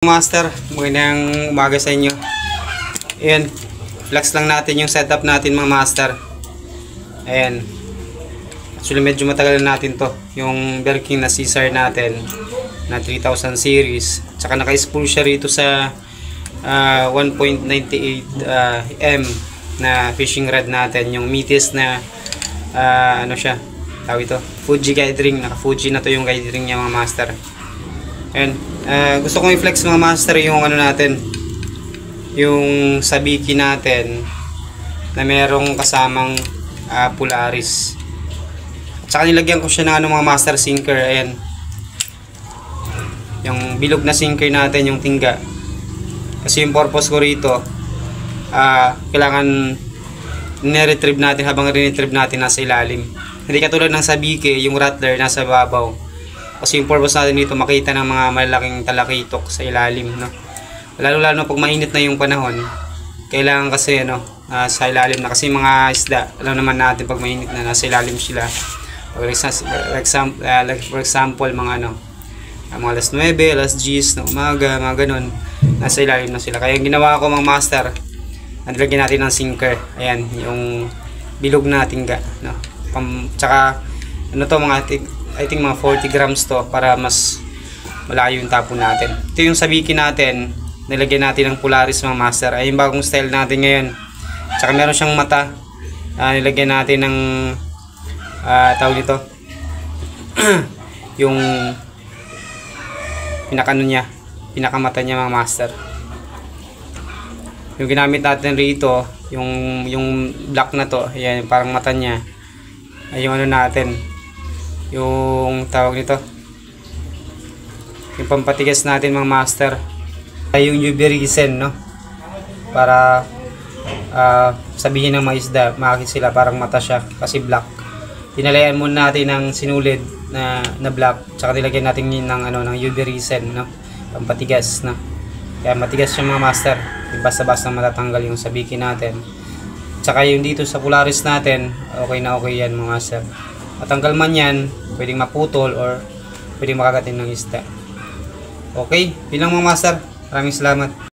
Master, magandang umaga sa inyo. Ayan, flex lang natin yung setup natin mga master. Ayan. Actually medyo matagal na natin to. Yung Burger King na Caesar natin na 3000 series. Tsaka naka-spool siya rito sa 1.98 M na fishing rod natin. Yung Metis na ano siya, tawag ito, Fuji guide ring. Naka-Fuji na to yung guide ring niya mga master. Ayan. Gusto kong i-flex mga master yung ano natin, yung sabiki natin na merong kasamang Polaris. At saka nilagyan ko siya ng ano mga master, sinker. Ayan, yung bilog na sinker natin, yung tingga. Kasi yung purpose ko rito, kailangan niretrieve natin habang rinetrieve natin nasa ilalim. Hindi katulad ng sabiki, yung rattler nasa babaw. Kasi yung purpose natin dito, makita ng mga malaking talakitok sa ilalim, no? Lalo pag mainit na yung panahon, kailangan kasi ano, sa ilalim na, kasi mga isda, alam naman natin pag mainit na nasa ilalim sila. For example, mga ano, mga alas 9, alas 10 ng umaga, mga ganun, nasa ilalim na sila. Kaya yung ginawa ko mga master, nilagyan natin ng sinker. Ayan, yung bilog na tingga, no? Tsaka ano to, mga I think mga 40 grams to para mas malayo yung tapon natin. Ito yung sabiki natin, nilagyan natin ng Polaris mga master. Ay yung bagong style natin ngayon. Tsaka meron siyang mata, nilagyan natin ng tawag dito yung pinakano niya, pinakamata niya mga master. Yung ginamit natin rito, yung black na to, ayan, parang mata niya. Ay yung ano natin, yung tawag nito, yung pampatigas natin mga master, ay yung UV resin, no? Para sabihin ng mga isda, makakit sila parang mata siya kasi black. Tinalayan muna natin ng sinulid na black, tsaka nilagyan natin yun ng ano, ng UV resin, no? Pampatigas, no? Kaya matigas siya mga master, di basta-basta matatanggal yung sabiki natin. Tsaka yung dito sa Polaris natin, okay na okay yan mga master. Matanggal man yan, pwedeng maputol or pwedeng makagatin ng isda. Okay, bilang mga master, maraming salamat.